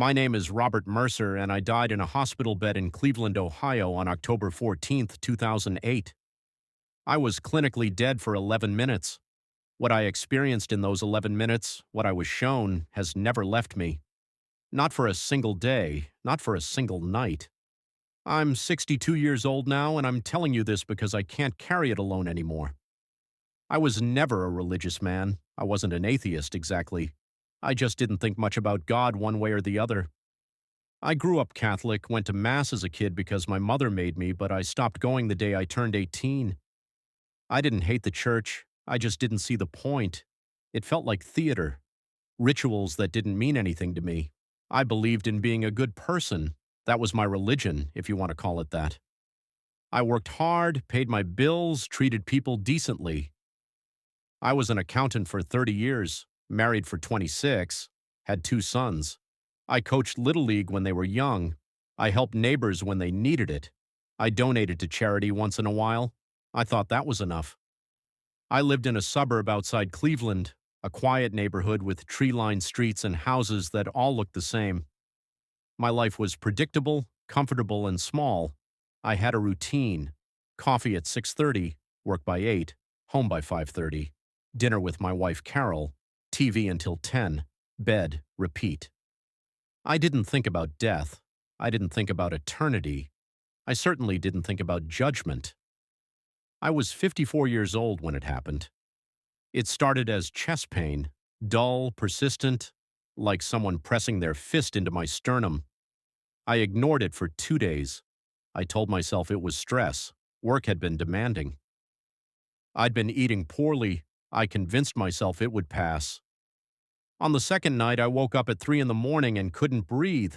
My name is Robert Mercer, and I died in a hospital bed in Cleveland, Ohio on October 14th, 2008. I was clinically dead for 11 minutes. What I experienced in those 11 minutes, what I was shown, has never left me. Not for a single day, not for a single night. I'm 62 years old now, and I'm telling you this because I can't carry it alone anymore. I was never a religious man. I wasn't an atheist, exactly. I just didn't think much about God one way or the other. I grew up Catholic, went to Mass as a kid because my mother made me, but I stopped going the day I turned 18. I didn't hate the church, I just didn't see the point. It felt like theater, rituals that didn't mean anything to me. I believed in being a good person. That was my religion, if you want to call it that. I worked hard, paid my bills, treated people decently. I was an accountant for 30 years, married for 26, had 2 sons. I coached Little League when they were young. I helped neighbors when they needed it. I donated to charity once in a while. I thought that was enough. I lived in a suburb outside Cleveland, a quiet neighborhood with tree-lined streets and houses that all looked the same. My life was predictable, comfortable, and small. I had a routine. Coffee at 6:30, work by 8, home by 5:30, dinner with my wife Carol, TV until 10, bed, repeat. I didn't think about death. I didn't think about eternity. I certainly didn't think about judgment. I was 54 years old when it happened. It started as chest pain, dull, persistent, like someone pressing their fist into my sternum. I ignored it for 2 days. I told myself it was stress. Work had been demanding. I'd been eating poorly. I convinced myself it would pass. On the second night, I woke up at 3 in the morning and couldn't breathe.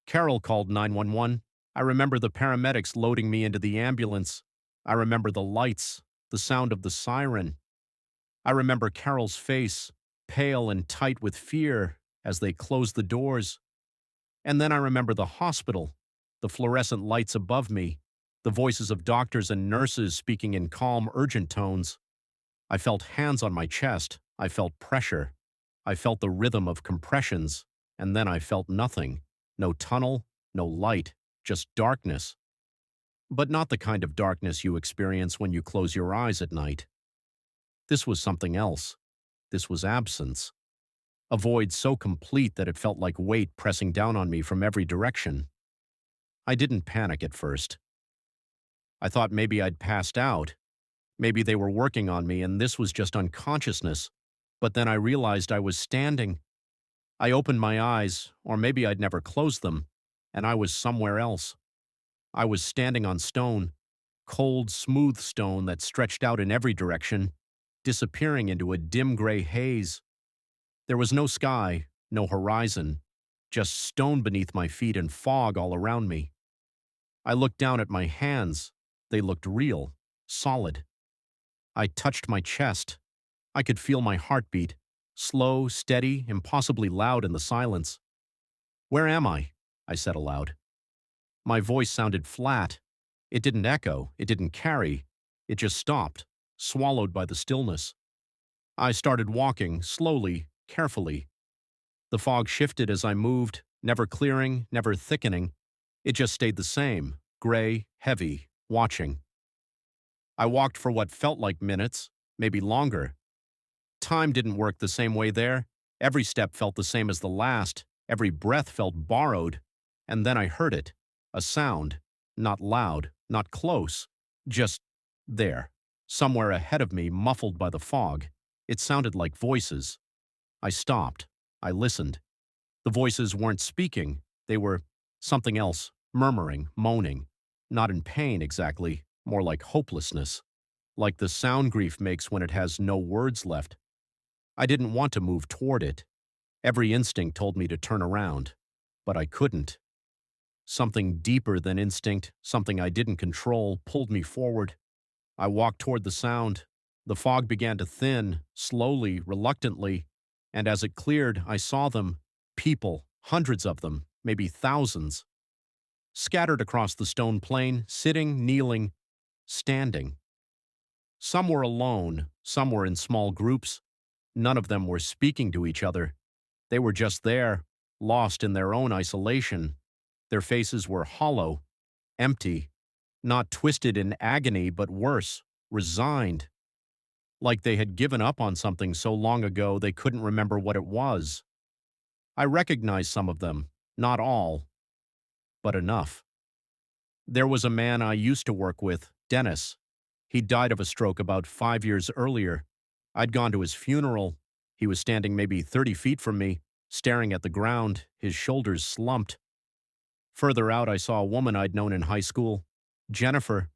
Carol called 911. I remember the paramedics loading me into the ambulance. I remember the lights, the sound of the siren. I remember Carol's face, pale and tight with fear, as they closed the doors. And then I remember the hospital, the fluorescent lights above me, the voices of doctors and nurses speaking in calm, urgent tones. I felt hands on my chest. I felt pressure. I felt the rhythm of compressions, and then I felt nothing. No tunnel, no light, just darkness. But not the kind of darkness you experience when you close your eyes at night. This was something else. This was absence. A void so complete that it felt like weight pressing down on me from every direction. I didn't panic at first. I thought maybe I'd passed out. Maybe they were working on me and this was just unconsciousness. But then I realized I was standing. I opened my eyes, or maybe I'd never closed them, and I was somewhere else. I was standing on stone, cold, smooth stone that stretched out in every direction, disappearing into a dim gray haze. There was no sky, no horizon, just stone beneath my feet and fog all around me. I looked down at my hands. They looked real, solid. I touched my chest. I could feel my heartbeat, slow, steady, impossibly loud in the silence. "Where am I?" I said aloud. My voice sounded flat. It didn't echo, it didn't carry. It just stopped, swallowed by the stillness. I started walking, slowly, carefully. The fog shifted as I moved, never clearing, never thickening. It just stayed the same, gray, heavy, watching. I walked for what felt like minutes, maybe longer. Time didn't work the same way there. Every step felt the same as the last. Every breath felt borrowed. And then I heard it. A sound. Not loud, not close. Just there. Somewhere ahead of me, muffled by the fog. It sounded like voices. I stopped. I listened. The voices weren't speaking. They were something else, murmuring, moaning. Not in pain, exactly. More like hopelessness. Like the sound grief makes when it has no words left. I didn't want to move toward it. Every instinct told me to turn around. But I couldn't. Something deeper than instinct, something I didn't control, pulled me forward. I walked toward the sound. The fog began to thin, slowly, reluctantly, and as it cleared, I saw them. People, hundreds of them, maybe thousands. Scattered across the stone plain, sitting, kneeling, standing. Some were alone, some were in small groups. None of them were speaking to each other. They were just there, lost in their own isolation. Their faces were hollow, empty, not twisted in agony, but worse, resigned, like they had given up on something so long ago they couldn't remember what it was. I recognized some of them, not all, but enough. There was a man I used to work with, Dennis. He died of a stroke about 5 years earlier. I'd gone to his funeral. He was standing maybe 30 feet from me, staring at the ground, his shoulders slumped. Further out, I saw a woman I'd known in high school, Jennifer.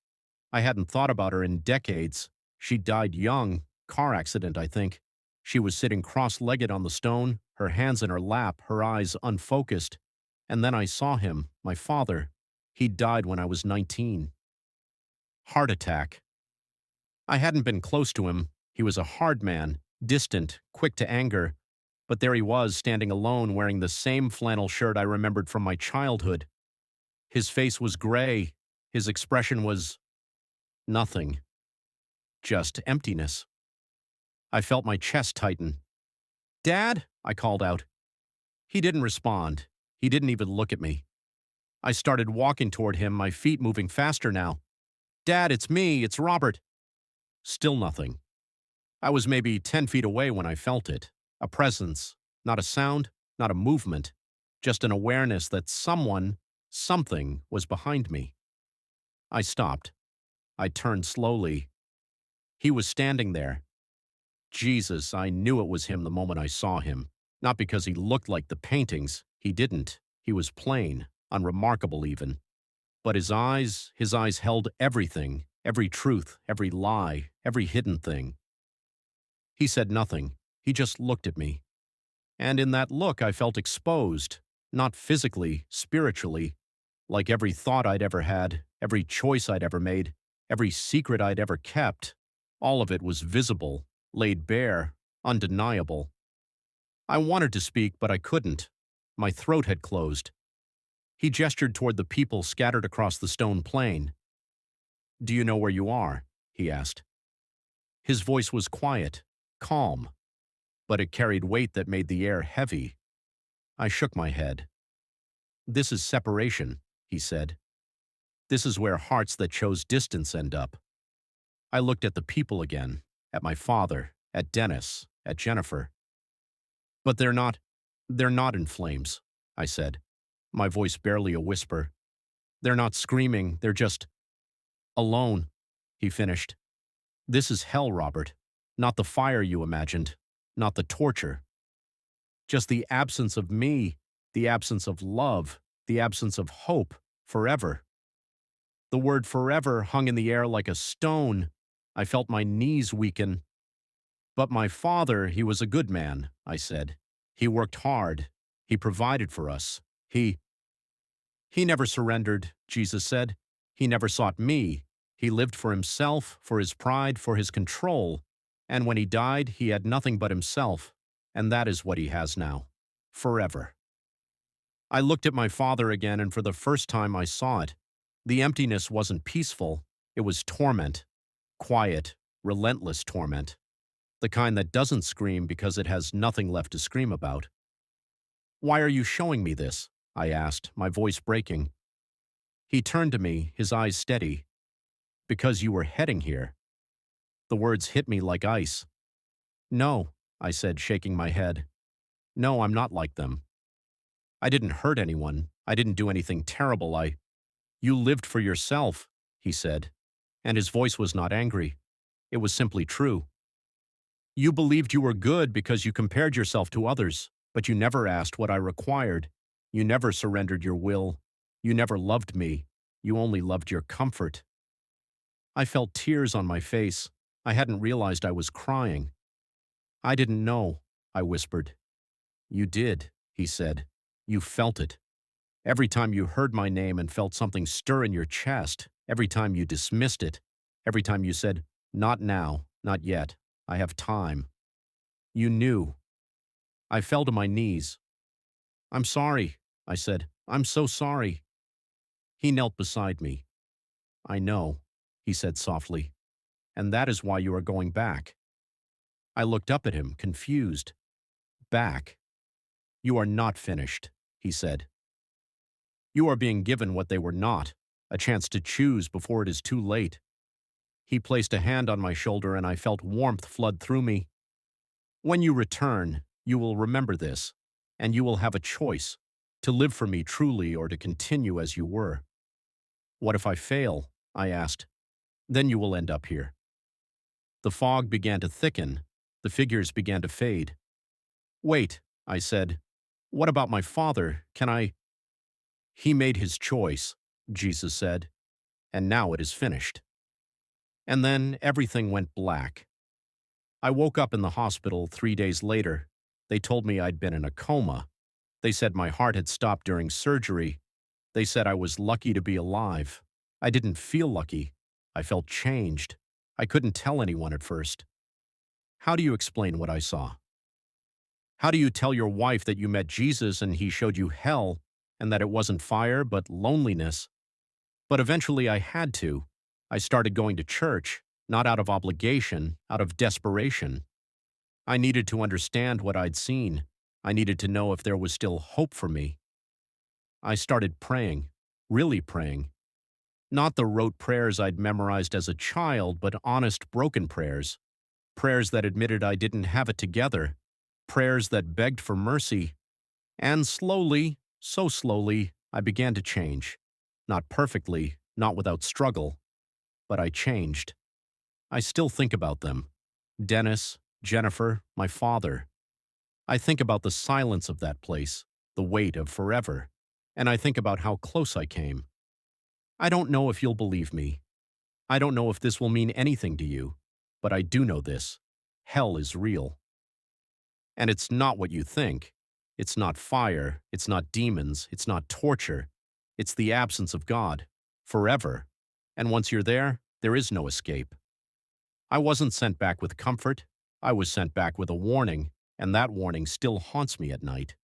I hadn't thought about her in decades. She died young, car accident, I think. She was sitting cross-legged on the stone, her hands in her lap, her eyes unfocused. And then I saw him, my father. He died when I was 19. Heart attack. I hadn't been close to him. He was a hard man, distant, quick to anger. But there he was, standing alone, wearing the same flannel shirt I remembered from my childhood. His face was gray. His expression was nothing. Just emptiness. I felt my chest tighten. "Dad?" I called out. He didn't respond. He didn't even look at me. I started walking toward him, my feet moving faster now. "Dad, it's me, it's Robert." Still nothing. I was maybe 10 feet away when I felt it. A presence, not a sound, not a movement, just an awareness that someone, something was behind me. I stopped. I turned slowly. He was standing there. Jesus, I knew it was him the moment I saw him. Not because he looked like the paintings. He didn't. He was plain, unremarkable even. But his eyes held everything, every truth, every lie, every hidden thing. He said nothing. He just looked at me. And in that look I felt exposed, not physically, spiritually, like every thought I'd ever had, every choice I'd ever made, every secret I'd ever kept. All of it was visible, laid bare, undeniable. I wanted to speak, but I couldn't. My throat had closed. He gestured toward the people scattered across the stone plain. "Do you know where you are?" he asked. His voice was quiet, calm, but it carried weight that made the air heavy. I shook my head. "This is separation," he said. "This is where hearts that chose distance end up." I looked at the people again, at my father, at Dennis, at Jennifer. "But they're not in flames," I said, my voice barely a whisper. "They're not screaming, they're just alone," he finished. "This is hell, Robert. Not the fire you imagined, not the torture. Just the absence of me, the absence of love, the absence of hope, forever." The word forever hung in the air like a stone. I felt my knees weaken. "But my father, he was a good man," I said. "He worked hard. He provided for us. He never surrendered," Jesus said. "He never sought me. He lived for himself, for his pride, for his control. And when he died, he had nothing but himself. And that is what he has now. Forever." I looked at my father again, and for the first time I saw it. The emptiness wasn't peaceful. It was torment. Quiet, relentless torment. The kind that doesn't scream because it has nothing left to scream about. "Why are you showing me this?" I asked, my voice breaking. He turned to me, his eyes steady. "Because you were heading here." The words hit me like ice. "No," I said, shaking my head. "No, I'm not like them. I didn't hurt anyone. I didn't do anything terrible. You lived for yourself," he said, and his voice was not angry. It was simply true. "You believed you were good because you compared yourself to others, but you never asked what I required. You never surrendered your will. You never loved me. You only loved your comfort." I felt tears on my face. I hadn't realized I was crying. "I didn't know," I whispered. "You did," he said. "You felt it. Every time you heard my name and felt something stir in your chest, every time you dismissed it, every time you said, 'Not now, not yet, I have time.' You knew." I fell to my knees. "I'm sorry," I said. "I'm so sorry." He knelt beside me. "I know," he said softly, "and that is why you are going back." I looked up at him, confused. "Back? You are not finished. he said. You are being given what they were not, a chance to choose before it is too late. He placed a hand on my shoulder and I felt warmth flood through me. When you return, you will remember this, and you will have a choice, to live for me truly or to continue as you were. What if I fail? I asked. Then you will end up here. The fog began to thicken. The figures began to fade. Wait, I said. What about my father? Can I? He made his choice, Jesus said, and now it is finished. And then everything went black. I woke up in the hospital 3 days later. They told me I'd been in a coma. They said my heart had stopped during surgery. They said I was lucky to be alive. I didn't feel lucky. I felt changed. I couldn't tell anyone at first. How do you explain what I saw? How do you tell your wife that you met Jesus and he showed you hell and that it wasn't fire but loneliness? But eventually I had to. I started going to church, not out of obligation, out of desperation. I needed to understand what I'd seen. I needed to know if there was still hope for me. I started praying, really praying. Not the rote prayers I'd memorized as a child, but honest, broken prayers. Prayers that admitted I didn't have it together. Prayers that begged for mercy. And slowly, so slowly, I began to change. Not perfectly, not without struggle, but I changed. I still think about them. Dennis, Jennifer, my father. I think about the silence of that place, the weight of forever, and I think about how close I came. I don't know if you'll believe me. I don't know if this will mean anything to you, but I do know this. Hell is real. And it's not what you think. It's not fire, it's not demons, it's not torture. It's the absence of God, forever. And once you're there is no escape. I wasn't sent back with comfort. I was sent back with a warning, and that warning still haunts me at night.